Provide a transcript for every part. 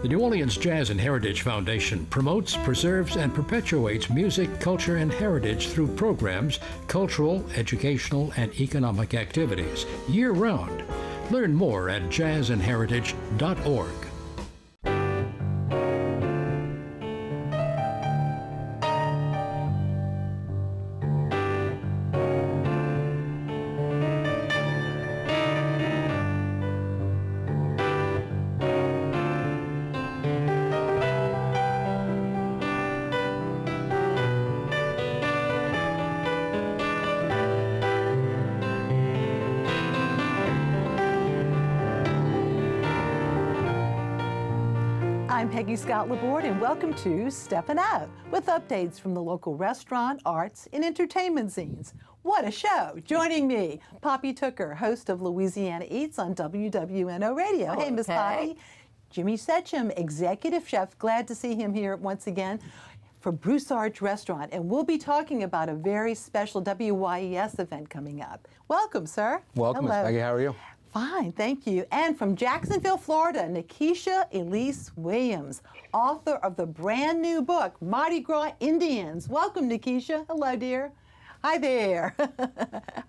The New Orleans Jazz and Heritage Foundation promotes, preserves, and perpetuates music, culture, and heritage through programs, cultural, educational, and economic activities year-round. Learn more at jazzandheritage.org. I'm Peggy Scott Laborde, and welcome to Steppin Out, with updates from the local restaurant, arts, and entertainment scenes. What a show! Joining me, Poppy Tooker, host of Louisiana Eats on WWNO Radio. Hey, Miss Poppy. Jimi Setchim, executive chef. Glad to see him here once again for Broussard's Restaurant, and we'll be talking about a very special WYES event coming up. Welcome, sir. Welcome, Miss Peggy. How are you? Fine, thank you. And from Jacksonville, Florida, Nikesha Elise Williams, author of the brand new book, Mardi Gras Indians. Welcome, Nikesha. Hello, dear. Hi there.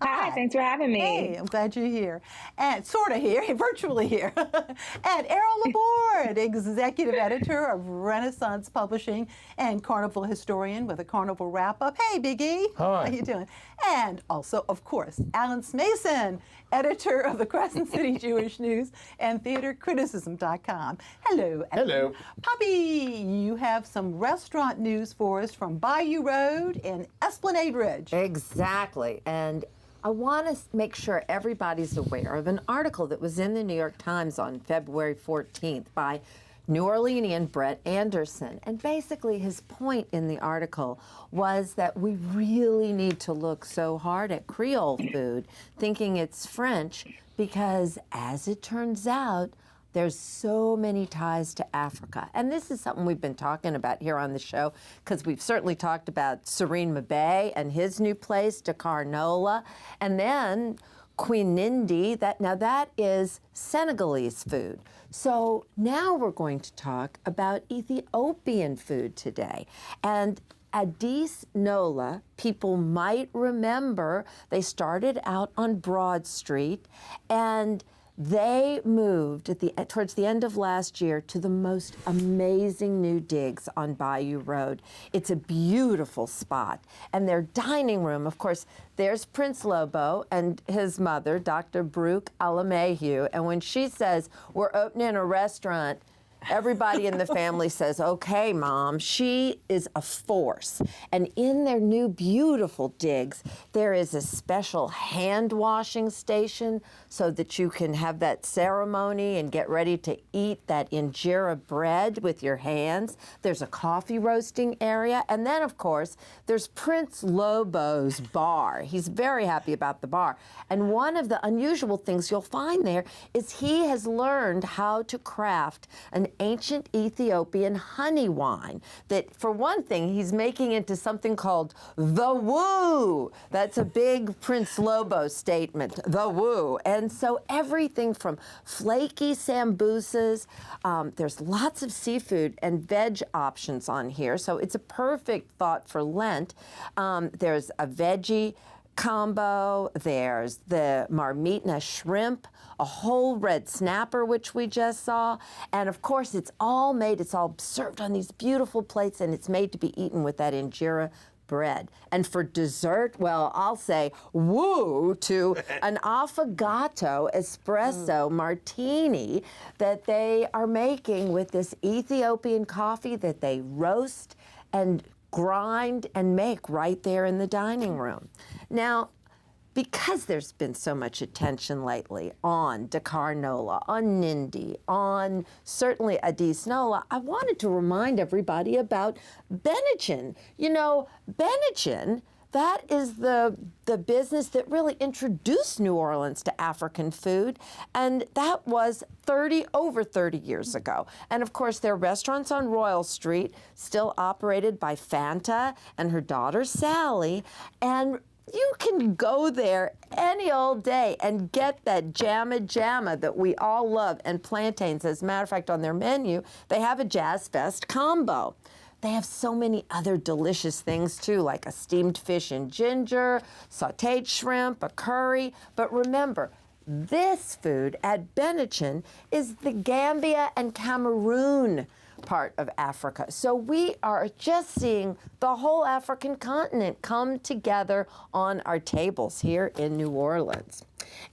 Hi, thanks for having me. Hey, I'm glad you're here. And sort of here, virtually here. And Errol Laborde, executive editor of Renaissance Publishing and Carnival historian with a Carnival wrap-up. Hey, Big E. Hi. How you doing? And also, of course, Alan Smason, editor of the Crescent City Jewish News and theatercriticism.com. Hello. Hello. Poppy, you have some restaurant news for us from Bayou Road and Esplanade Ridge. Exactly. And I want to make sure everybody's aware of an article that was in the New York Times on February 14th by New Orleanian Brett Anderson. And basically his point in the article was that we really need to look so hard at Creole food, thinking it's French, because as it turns out, there's so many ties to Africa. And this is something we've been talking about here on the show, because we've certainly talked about Serene Mabe and his new place, Dakar Nola, and then Queen Nindi, that is Senegalese food. So now we're going to talk about Ethiopian food today. And Addis Nola, people might remember, they started out on Broad Street, and they moved towards the end of last year to the most amazing new digs on Bayou Road. It's a beautiful spot. And their dining room, of course, there's Prince Lobo and his mother, Dr. Brooke Alamehu. And when she says, we're opening a restaurant, everybody in the family says, okay, Mom. She is a force. And in their new beautiful digs, there is a special hand washing station so that you can have that ceremony and get ready to eat that injera bread with your hands. There's a coffee roasting area. And then, of course, there's Prince Lobo's bar. He's very happy about the bar. And one of the unusual things you'll find there is he has learned how to craft an ancient Ethiopian honey wine that, for one thing, he's making into something called the woo. That's a big Prince Lobo statement, the woo. And so everything from flaky sambusas, there's lots of seafood and veg options on here, so it's a perfect thought for Lent. There's a veggie combo, there's the marmita shrimp, a whole red snapper, which we just saw, and of course it's all served on these beautiful plates, and it's made to be eaten with that injera bread. And for dessert, well, I'll say woo to an affogato espresso martini that they are making with this Ethiopian coffee that they roast and grind and make right there in the dining room. Now, because there's been so much attention lately on Dakar Nola, on Nindi, on certainly Addis Nola, I wanted to remind everybody about Benetchin. You know, Benetchin, that is the business that really introduced New Orleans to African food, and that was over 30 years ago. And of course, their restaurants on Royal Street, still operated by Fanta and her daughter Sally, and you can go there any old day and get that jamma that we all love, and plantains. As a matter of fact, on their menu, they have a Jazz Fest combo. They have so many other delicious things too, like a steamed fish and ginger, sautéed shrimp, a curry. But remember, this food at Benetchin is the Gambia and Cameroon part of Africa. So we are just seeing the whole African continent come together on our tables here in New Orleans.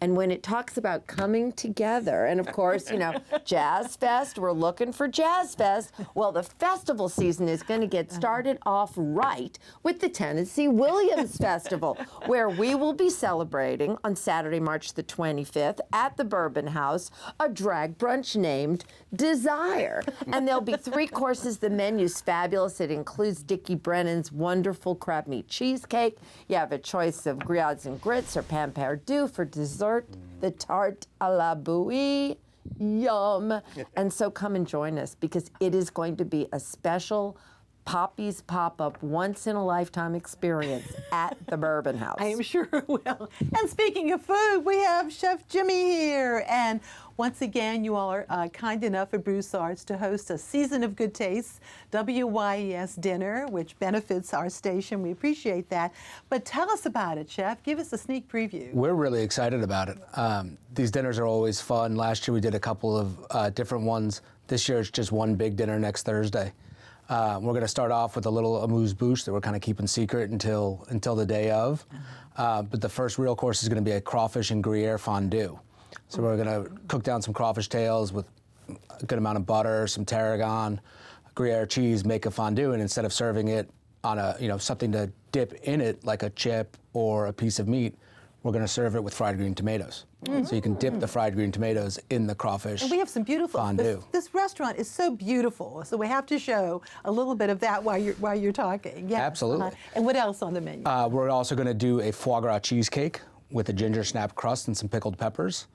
And when it talks about coming together, and of course, you know, Jazz Fest, we're looking for Jazz Fest. Well, the festival season is going to get started off right with the Tennessee Williams Festival, where we will be celebrating on Saturday, March the 25th at the Bourbon House, a drag brunch named Desire. And there'll be 3 courses. The menu's fabulous. It includes Dickie Brennan's wonderful crab meat cheesecake. You have a choice of griots and grits or pain perdu for dessert, the tarte à la bouillie. Yum. And so come and join us, because it is going to be a special Poppy's Pop-Up once-in-a-lifetime experience at the Bourbon House. I am sure it will. And speaking of food, we have Chef Jimi here. And once again, you all are kind enough at Broussard's to host a Season of Good Tastes WYES dinner, which benefits our station. We appreciate that. But tell us about it, Chef. Give us a sneak preview. We're really excited about it. These dinners are always fun. Last year we did a couple of different ones. This year it's just one big dinner next Thursday. We're going to start off with a little amuse-bouche that we're kind of keeping secret until the day of. But the first real course is going to be a crawfish and Gruyere fondue. So we're going to cook down some crawfish tails with a good amount of butter, some tarragon, Gruyere cheese, make a fondue, and instead of serving it on a, you know, something to dip in it like a chip or a piece of meat, we're going to serve it with fried green tomatoes. So you can dip the fried green tomatoes in the crawfish. And we have some beautiful fondue. This restaurant is so beautiful, so we have to show a little bit of that while you're talking. Yeah. Absolutely. And what else on the menu? We're also going to do a foie gras cheesecake with a ginger snap crust and some pickled peppers.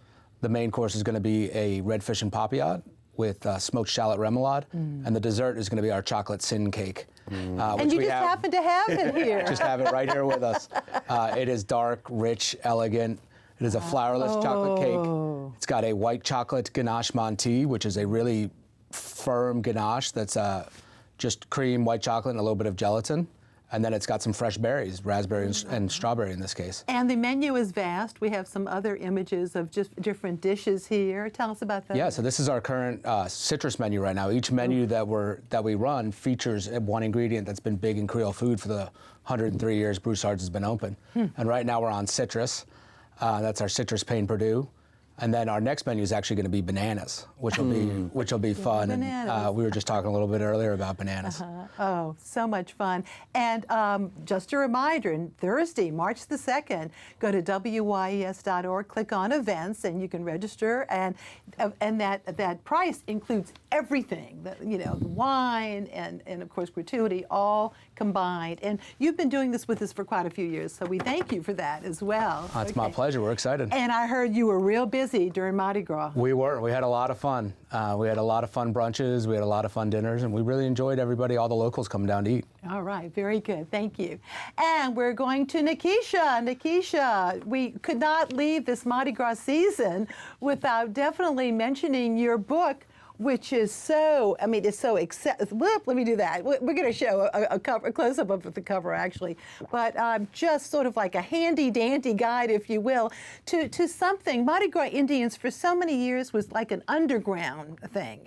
The main course is going to be a red fish and papillote with smoked shallot remoulade, and the dessert is going to be our chocolate sin cake. And you just happen to have it here. Just have it right here with us. It is dark, rich, elegant. It is a flourless chocolate cake. It's got a white chocolate ganache mentee, which is a really firm ganache that's just cream, white chocolate, and a little bit of gelatin. And then it's got some fresh berries, raspberry and strawberry in this case. And the menu is vast. We have some other images of just different dishes here. Tell us about that. Yeah, so this is our current citrus menu right now. Each menu that we run features one ingredient that's been big in Creole food for the 103 years Broussard's has been open. And right now we're on citrus. That's our citrus pain perdu. And then our next menu is actually going to be bananas, which will be fun. And we were just talking a little bit earlier about bananas. Oh, so much fun. And just a reminder, Thursday, March the 2nd, go to WYES.org, click on events, and you can register. And that price includes everything, the wine and of course gratuity, all combined. And you've been doing this with us for quite a few years, so we thank you for that as well. It's my pleasure. We're excited. And I heard you were real busy during Mardi Gras. We were. We had a lot of fun. We had a lot of fun brunches. We had a lot of fun dinners, and we really enjoyed everybody, all the locals coming down to eat. All right. Very good. Thank you. And we're going to Nikesha. Nikesha, we could not leave this Mardi Gras season without definitely mentioning your book, which is so, it's so let me do that. We're going to show a close-up of the cover, actually. But just sort of like a handy-dandy guide, if you will, to something. Mardi Gras Indians, for so many years, was like an underground thing,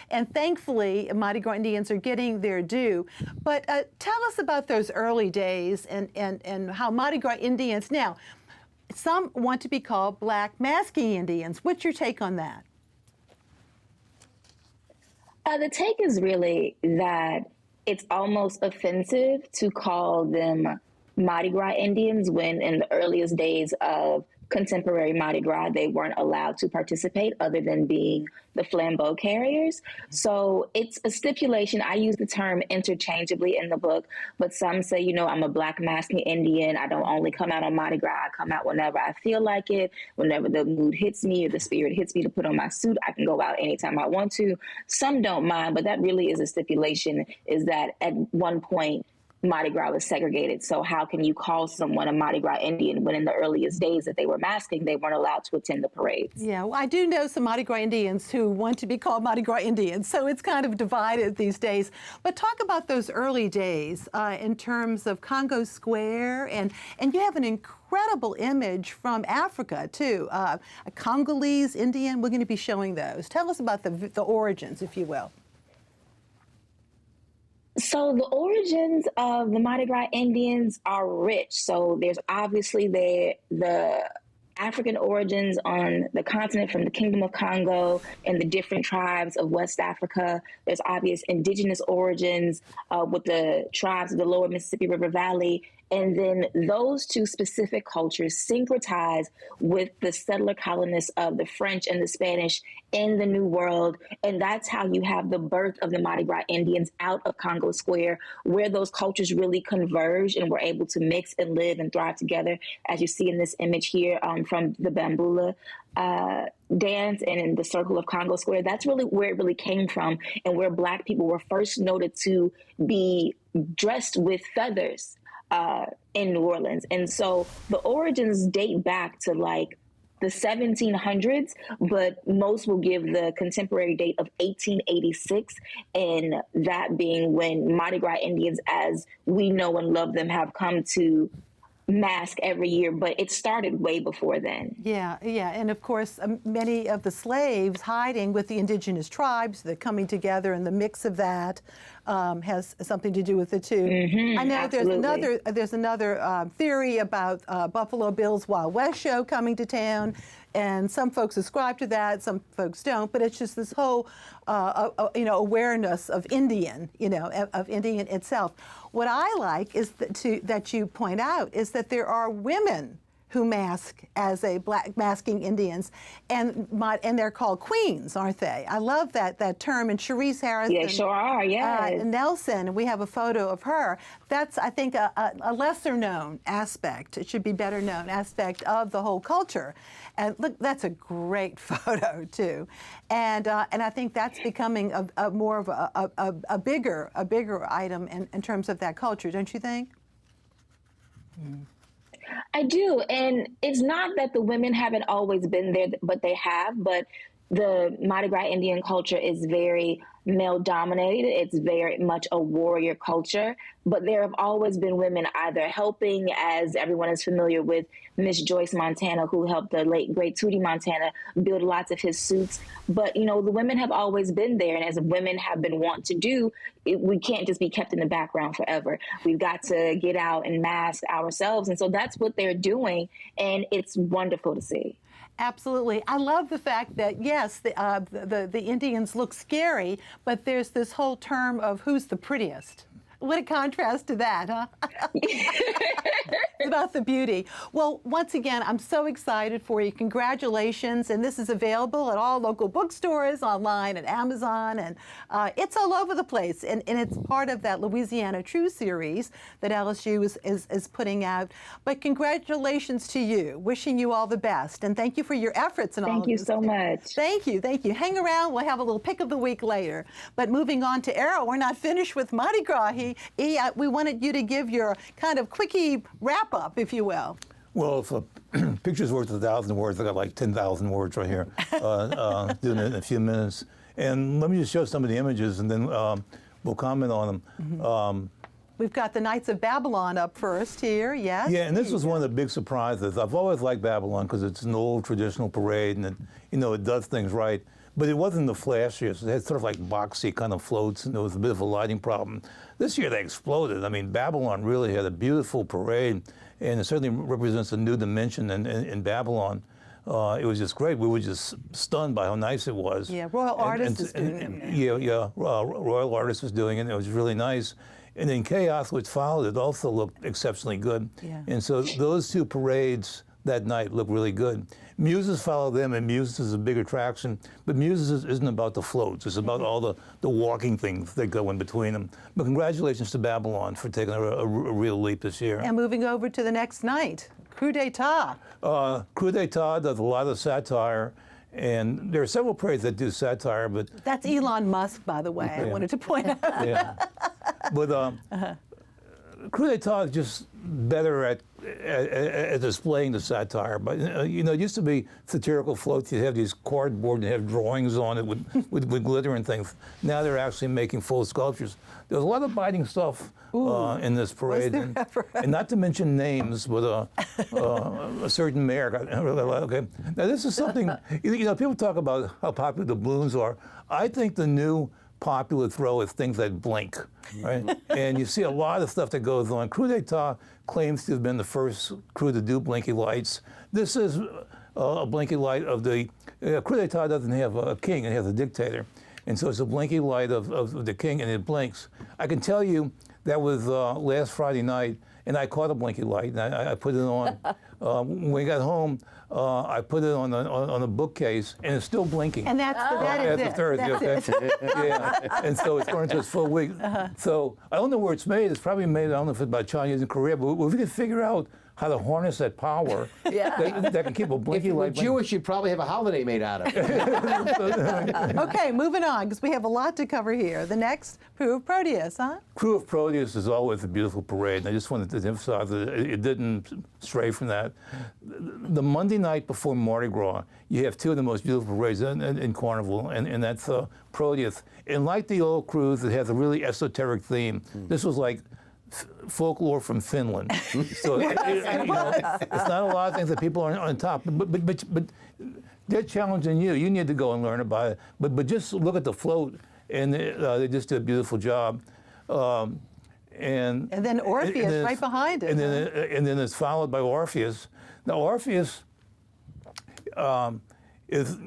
And thankfully, Mardi Gras Indians are getting their due. But tell us about those early days and how Mardi Gras Indians, now, some want to be called Black Masking Indians. What's your take on that? The take is really that it's almost offensive to call them Mardi Gras Indians when in the earliest days of contemporary Mardi Gras, they weren't allowed to participate other than being the flambeau carriers. So it's a stipulation. I use the term interchangeably in the book, but some say, I'm a Black masking Indian. I don't only come out on Mardi Gras. I come out whenever I feel like it, whenever the mood hits me or the spirit hits me to put on my suit. I can go out anytime I want to. Some don't mind, but that really is a stipulation, is that at one point, Mardi Gras was segregated. So how can you call someone a Mardi Gras Indian when in the earliest days that they were masking, they weren't allowed to attend the parades? Yeah, well, I do know some Mardi Gras Indians who want to be called Mardi Gras Indians, so it's kind of divided these days. But talk about those early days in terms of Congo Square, and you have an incredible image from Africa too, a Congolese Indian. We're going to be showing those. Tell us about the origins, if you will. So the origins of the Mardi Gras Indians are rich. So there's obviously the African origins on the continent from the Kingdom of Congo and the different tribes of West Africa. There's obvious indigenous origins with the tribes of the lower Mississippi River Valley. And then those two specific cultures syncretize with the settler colonists of the French and the Spanish in the New World. And that's how you have the birth of the Mardi Gras Indians out of Congo Square, where those cultures really converge and were able to mix and live and thrive together, as you see in this image here from the Bambula dance and in the Circle of Congo Square. That's really where it really came from, and where Black people were first noted to be dressed with feathers in New Orleans. And so the origins date back to like the 1700s, but most will give the contemporary date of 1886, and that being when Mardi Gras Indians, as we know and love them, have come to mask every year, but it started way before then. Yeah, and of course, many of the slaves hiding with the indigenous tribes, the coming together and the mix of that has something to do with it too. Mm-hmm, I know absolutely. there's another theory about Buffalo Bill's Wild West show coming to town, and some folks ascribe to that, some folks don't. But it's just this whole awareness of Indian, of Indian itself. What I like is that you point out is that there are women who mask as masking Indians, and they're called queens, aren't they? I love that term. And Cherise Harrison, yeah, sure are, yes. Nelson, we have a photo of her. That's, I think, a lesser known aspect. It should be better known aspect of the whole culture. And look, that's a great photo too. And I think that's becoming a more of a bigger item in terms of that culture, don't you think? Mm. I do. And it's not that the women haven't always been there, but they have. But the Mardi Gras Indian culture is very male dominated. It's very much a warrior culture. But there have always been women either helping, as everyone is familiar with Miss Joyce Montana, who helped the late great Tootie Montana build lots of his suits. But, the women have always been there. And as women have been wont to do, we can't just be kept in the background forever. We've got to get out and mask ourselves. And so that's what they're doing. And it's wonderful to see. Absolutely. I love the fact that, yes, the Indians look scary, but there's this whole term of who's the prettiest. What a contrast to that, huh? It's about the beauty. Well, once again, I'm so excited for you. Congratulations. And this is available at all local bookstores, online at Amazon, and it's all over the place. And it's part of that Louisiana True series that LSU is putting out. But congratulations to you. Wishing you all the best. And thank you for your efforts and all of this. Thank you so much. Thank you. Thank you. Hang around. We'll have a little pick of the week later. But moving on to Errol, we're not finished with Mardi Gras. We wanted you to give your kind of quickie wrap-up, if you will. Well, if a picture's worth 1,000 words, I got like 10,000 words right here, doing it in a few minutes. And let me just show some of the images, and then we'll comment on them. Mm-hmm. We've got the Knights of Babylon up first here, yes? Yeah, and this was one of the big surprises. I've always liked Babylon because it's an old traditional parade, and it does things right. But it wasn't the flashiest. It had sort of like boxy kind of floats, and there was a bit of a lighting problem. This year they exploded. I mean, Babylon really had a beautiful parade, and it certainly represents a new dimension in Babylon. It was just great. We were just stunned by how nice it was. Yeah, Royal Artists is doing it. Royal Artists was doing it, and it was really nice. And then Chaos, which followed it, also looked exceptionally good. Yeah. And so those two parades that night looked really good. Muses follow them, and Muses is a big attraction, but Muses isn't about the floats. It's about all the walking things that go in between them. But congratulations to Babylon for taking a real leap this year. And moving over to the next night, Coup d'etat. Coup d'etat does a lot of satire, and there are several parades that do satire, but... That's Elon Musk, by the way, I wanted to point out. Yeah. But Coup d'etat is just better at displaying the satire. But it used to be satirical floats. You have these cardboard and have drawings on it with glitter and things. Now they're actually making full sculptures. There's a lot of biting stuff in this parade, and not to mention names, but a certain mayor. Okay, now this is something. People talk about how popular the balloons are. I think the new popular throw is things that blink, right? And you see a lot of stuff that goes on. Coup d'etat claims to have been the first crew to do blinky lights. This is a blinky light of the coup d'etat doesn't have a king; it has a dictator, and so it's a blinky light of the king, and it blinks. I can tell you that was last Friday night, and I caught a blinky light, and I put it on. When we got home, I put it on a bookcase, and it's still blinking. And that is the it. Thursday, That's okay? Yeah, and so it's going into its full week. So I don't know where it's made. It's probably made, I don't know if it's by Chinese in Korea, but if we could figure out how to harness that power that can keep a blinky If you were light. Jewish, you'd probably have a holiday made out of it. Okay, moving on, because we have a lot to cover here. The next, Krewe of Proteus, huh? Krewe of Proteus is always a beautiful parade, and I just wanted to emphasize that it didn't stray from that. The Monday night before Mardi Gras, you have two of the most beautiful parades in Carnival, and that's Proteus. And like the old cruise, it has a really esoteric theme. This was like folklore from Finland. So it's not a lot of things that people are on top, but they're challenging you. You need to go and learn about it. But just look at the float, and they just did a beautiful job. And then Orpheus right behind it. And then it's followed by Orpheus. Now Orpheus is,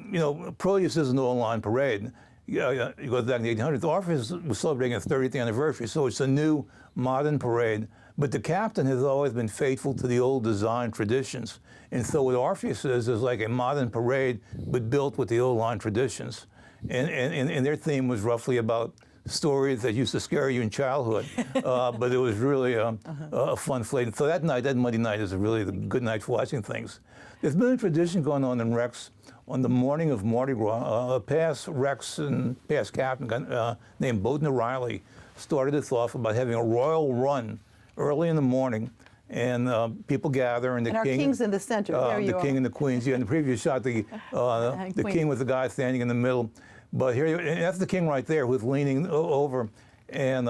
Proteus is an all-line parade. It goes back in the 1800s. Orpheus was celebrating its 30th anniversary, so it's a new, modern parade. But the captain has always been faithful to the old design traditions. And so what Orpheus is like a modern parade, but built with the old line traditions. And their theme was roughly about stories that used to scare you in childhood. But it was really a fun flight. And so that night, that Monday night, is really the good night for watching things. There's been a tradition going on in Rex. On the morning of Mardi Gras, a past Rex and past captain named Bowden O'Reilly started this off about having a royal run early in the morning, and people gather, and the our king's in the center. There you the are. king and the queens. Yeah, in the previous shot, the king was the guy standing in the middle, but here, and that's the king right there who's leaning over and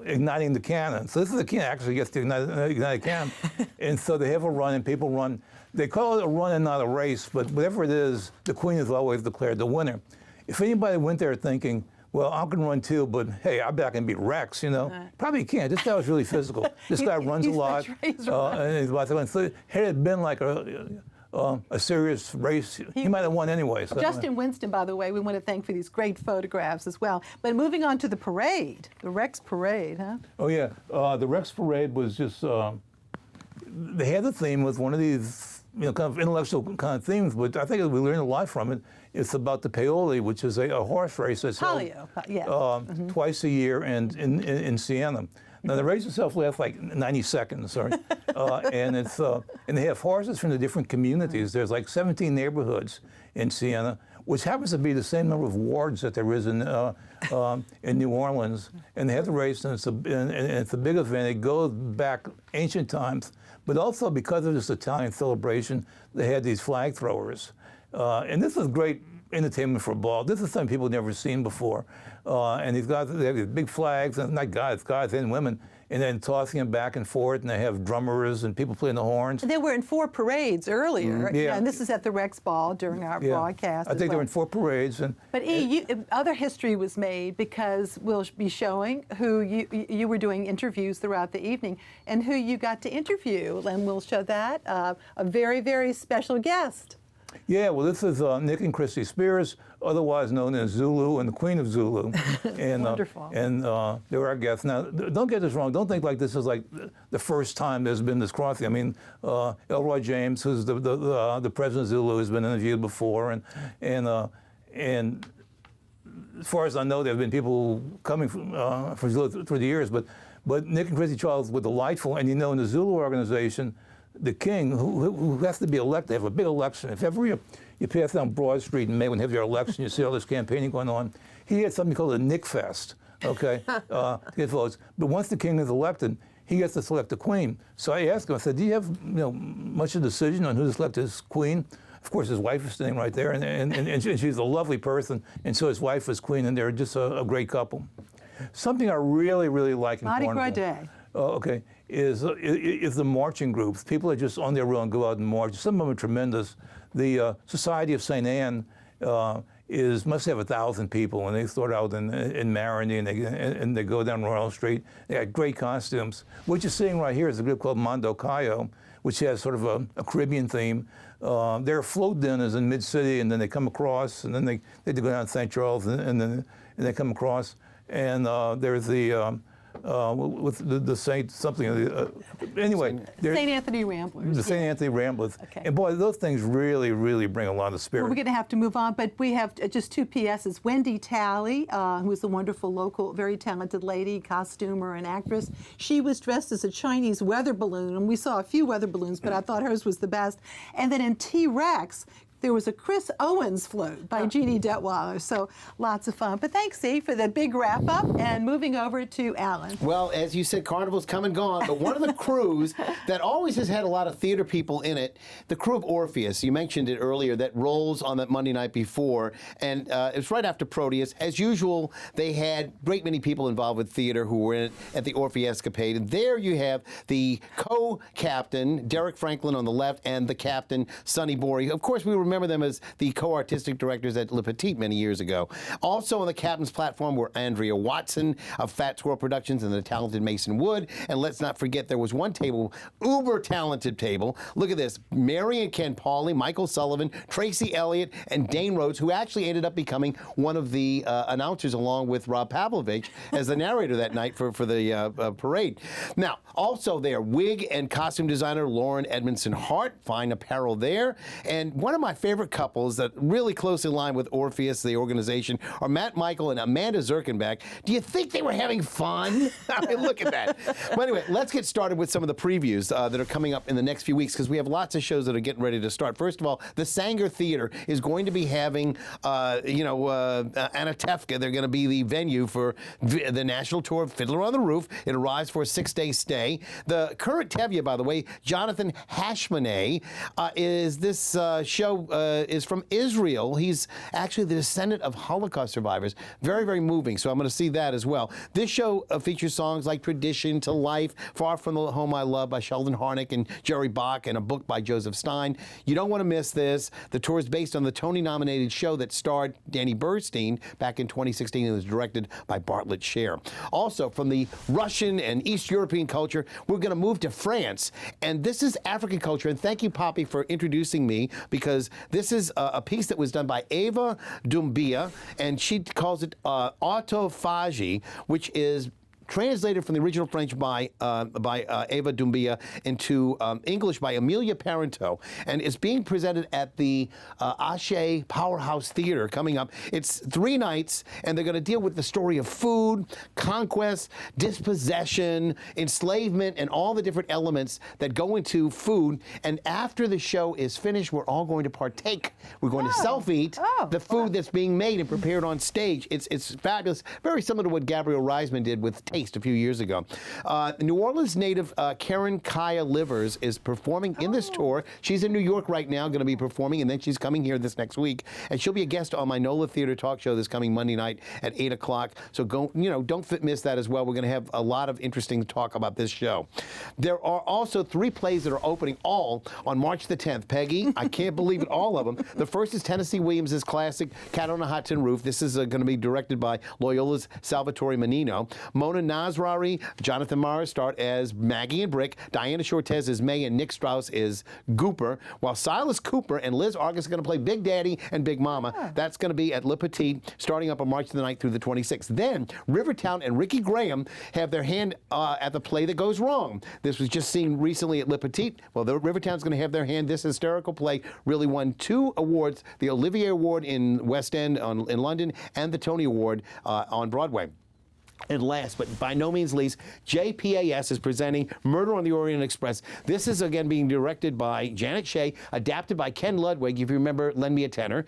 igniting the cannon. So this is the king actually gets to ignite a cannon, and so they have a run, and people run. They call it a run and not a race, but whatever it is, the queen is always declared the winner. If anybody went there thinking, well, I can run too, but hey, I bet I can beat Rex, probably can't. This guy was really physical. This guy runs a lot. And he's about to win. So had it been like a serious race, he might have won anyway. So Justin Winston, by the way, we want to thank for these great photographs as well. But moving on to the parade, the Rex Parade, huh? Oh, yeah. The Rex Parade was just, they had the theme with one of these kind of intellectual kind of themes, but I think we learned a lot from it. It's about the Paoli, which is a horse race that's held twice a year in Siena. Now the race itself lasts like 90 seconds, sorry, and they have horses from the different communities. There's like 17 neighborhoods in Siena, which happens to be the same number of wards that there is in New Orleans. And they have the race, and it's a big event. It goes back ancient times, but also because of this Italian celebration, they had these flag throwers. And this is great entertainment for a ball. This is something people have never seen before. And these guys, they have these big flags, and not guys and women, and then tossing them back and forth, and they have drummers and people playing the horns. They were in 4 parades earlier, Yeah. and this is at the Rex Ball during our broadcast. I think they were in 4 parades. But other history was made because we'll be showing who you were doing interviews throughout the evening and who you got to interview, and we'll show that. A very, very special guest. Yeah, well, this is Nick and Christy Spears, otherwise known as Zulu and the Queen of Zulu. And, Wonderful. And they were our guests. Now, don't get this wrong. Don't think like this is like the first time there's been this crossing. I mean, Elroy James, who's the president of Zulu, has been interviewed before. And as far as I know, there have been people coming from Zulu through the years. But Nick and Christy Charles were delightful. And in the Zulu organization, the king, who has to be elected, they have a big election. If ever you pass down Broad Street in May when they have their election, you see all this campaigning going on. He had something called a Nick Fest, okay, to get votes. But once the king is elected, he gets to select the queen. So I asked him, I said, do you have much of a decision on who to select as queen? Of course, his wife is sitting right there, and she's a lovely person, and so his wife was queen, and they're just a great couple. Something I really, really like in Carnival. Mardi Gras Day. Okay, is the marching groups. People are just on their own, go out and march. Some of them are tremendous. The Society of St. Anne must have 1,000 people, and they start out in Marigny, and they go down Royal Street. They got great costumes. What you're seeing right here is a group called Mondo, Kayo, which has sort of a Caribbean theme. Their float dinners in mid-city, and then they come across, and then they go down to St. Charles, and then they come across. And there's with the Saint something. Anyway, St. Anthony Ramblers. The St. Anthony Ramblers. Okay. And boy, those things really, really bring a lot of spirit. Well, we're going to have to move on, but we have just 2 PSs. Wendy Talley, who is a wonderful local, very talented lady, costumer and actress. She was dressed as a Chinese weather balloon, and we saw a few weather balloons, but I thought hers was the best. And then in T-Rex, there was a Chris Owens float by Jeannie Detweiler, so lots of fun. But thanks, Steve, for the big wrap-up, and moving over to Alan. Well, as you said, Carnival's come and gone, but one of the crews that always has had a lot of theater people in it, the crew of Orpheus, you mentioned it earlier, that rolls on that Monday night before, and it's right after Proteus. As usual, they had a great many people involved with theater who were in it at the Orpheuscapade, and there you have the co-captain, Derek Franklin on the left, and the captain, Sonny Borey. Of course, we remember them as the co-artistic directors at Le Petit many years ago. Also on the captain's platform were Andrea Watson of Fat Squirrel Productions and the talented Mason Wood. And let's not forget there was one table, uber talented table. Look at this. Mary and Ken Pauley, Michael Sullivan, Tracy Elliott, and Dane Rhodes, who actually ended up becoming one of the announcers along with Rob Pavlovich as the narrator that night for the parade. Now, also there, wig and costume designer Lauren Edmondson Hart, fine apparel there. And one of my favorite couples that really closely align with Orpheus, the organization, are Matt Michael and Amanda Zirkenbach. Do you think they were having fun? I mean, look at that. But anyway, let's get started with some of the previews that are coming up in the next few weeks, because we have lots of shows that are getting ready to start. First of all, the Sanger Theater is going to be having, Anatevka. They're going to be the venue for the national tour of Fiddler on the Roof. It arrives for a 6-day stay. The current Tevye, by the way, Jonathan Hashmoneh, is this show is from Israel. He's actually the descendant of Holocaust survivors. Very, very moving. So I'm going to see that as well. This show features songs like Tradition to Life, Far from the Home I Love by Sheldon Harnick and Jerry Bach, and a book by Joseph Stein. You don't want to miss this. The tour is based on the Tony-nominated show that starred Danny Burstein back in 2016 and was directed by Bartlett Sher. Also, from the Russian and East European culture, we're going to move to France. And this is African culture. And thank you, Poppy, for introducing me, because this is a piece that was done by Eva Doumbia, and she calls it autophagy, which is translated from the original French by Eva Doumbia into English by Amelia Parento, and it's being presented at the Ache Powerhouse Theater coming up. It's 3 nights, and they're going to deal with the story of food, conquest, dispossession, enslavement, and all the different elements that go into food. And after the show is finished, we're all going to partake. We're going to self-eat the food that's being made and prepared on stage. It's fabulous, very similar to what Gabrielle Reisman did with Taste a few years ago. New Orleans native Karen Kaya Livers is performing in this tour. She's in New York right now, going to be performing, and then she's coming here this next week. And she'll be a guest on my NOLA Theater talk show this coming Monday night at 8 o'clock. So don't miss that as well. We're going to have a lot of interesting talk about this show. There are also 3 plays that are opening all on March the 10th. Peggy, I can't believe it, all of them. The first is Tennessee Williams' classic Cat on a Hot Tin Roof. This is going to be directed by Loyola's Salvatore Menino. Mona Nasrari, Jonathan Morris start as Maggie and Brick, Diana Shortez as May, and Nick Strauss is Gooper, while Silas Cooper and Liz Argus are going to play Big Daddy and Big Mama. That's going to be at Le Petit, starting up on March the 9th through the 26th. Then, Rivertown and Ricky Graham have their hand at the play that goes wrong. This was just seen recently at Le Petit. Well, the Rivertown's going to have their hand. This hysterical play really won 2 awards, the Olivier Award in West End in London, and the Tony Award on Broadway. And last, but by no means least, JPAS is presenting Murder on the Orient Express. This is, again, being directed by Janet Shea, adapted by Ken Ludwig, if you remember Lend Me a Tenor.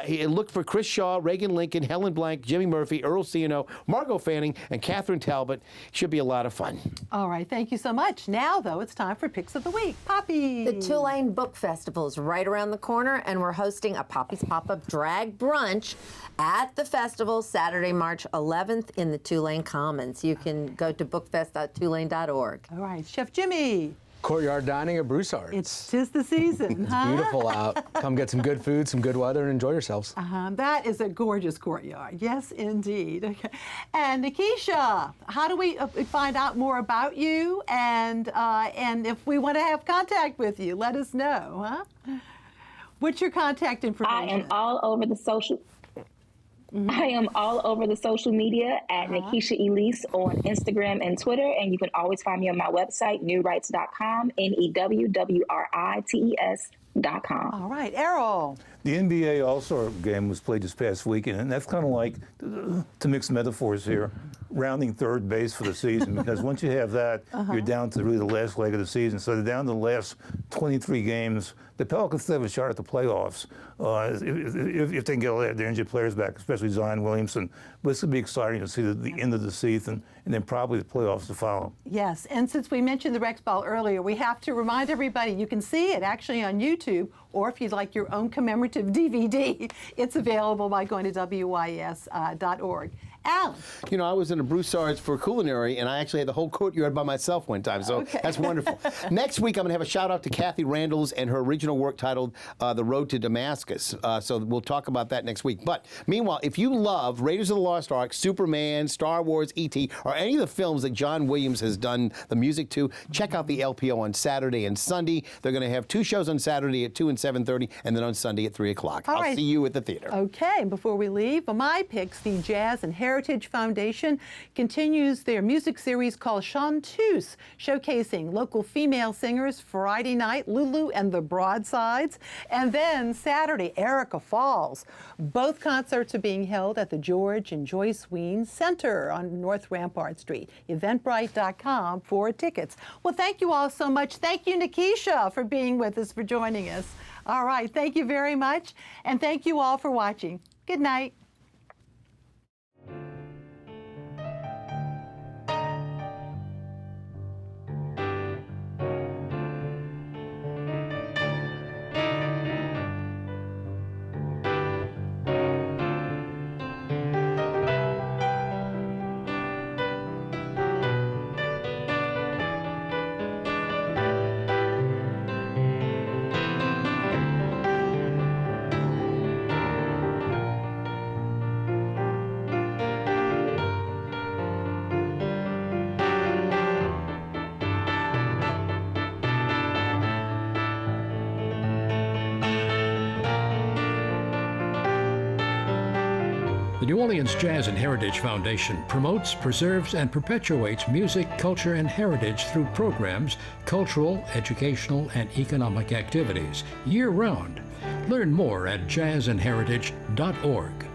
It looked for Chris Shaw, Reagan Lincoln, Helen Blank, Jimmy Murphy, Earl Ciano, Margot Fanning, and Catherine Talbot. Should be a lot of fun. All right, thank you so much. Now, though, it's time for Picks of the Week. Poppy! The Tulane Book Festival is right around the corner, and we're hosting a Poppy's Pop-Up Drag Brunch at the festival Saturday, March 11th in the Tulane Commons. You can go to bookfest.tulane.org. All right, Chef Jimmy. Courtyard dining at Broussard. It's just the season, It's huh? beautiful out. Come get some good food, some good weather, and enjoy yourselves. That is a gorgeous courtyard. Yes, indeed. Okay. And Nikesha, how do we find out more about you? And if we want to have contact with you, let us know, huh? What's your contact information? I am all over the social. I am all over the social media at Nikesha Elise on Instagram and Twitter, and you can always find me on my website, newrights.com, NEWWRITES.com. All right, Errol. The NBA All-Star game was played this past weekend, and that's kind of like, to mix metaphors here, rounding third base for the season, because once you have that, you're down to really the last leg of the season. So they're down to the last 23 games. The Pelicans still have a shot at the playoffs if they can get all their injured players back, especially Zion Williamson. But it's going to be exciting to see the end of the season and then probably the playoffs to follow. Yes, and since we mentioned the Rex Ball earlier, we have to remind everybody you can see it actually on YouTube, or if you'd like your own commemorative DVD, it's available by going to WYES.org. Alan. You know, I was in a Broussard's for culinary, and I actually had the whole courtyard by myself one time, so that's wonderful. Next week, I'm going to have a shout-out to Kathy Randall's and her original work titled The Road to Damascus, so we'll talk about that next week. But meanwhile, if you love Raiders of the Lost Ark, Superman, Star Wars, E.T., or any of the films that John Williams has done the music to, check out the LPO on Saturday and Sunday. They're going to have 2 shows on Saturday at 2 and 7:30, and then on Sunday at 3 o'clock. I'll see you at the theater. Okay, before we leave, my picks, the Jazz and Heritage Foundation continues their music series called Chanteuse, showcasing local female singers. Friday night, Lulu and the Broadsides, and then Saturday, Erica Falls. Both concerts are being held at the George and Joyce Weens Center on North Rampart Street. Eventbrite.com for tickets. Well, thank you all so much. Thank you, Nikesha, for being with us, for joining us. All right, thank you very much, and thank you all for watching. Good night. The New Orleans Jazz and Heritage Foundation promotes, preserves, and perpetuates music, culture, and heritage through programs, cultural, educational, and economic activities year-round. Learn more at jazzandheritage.org.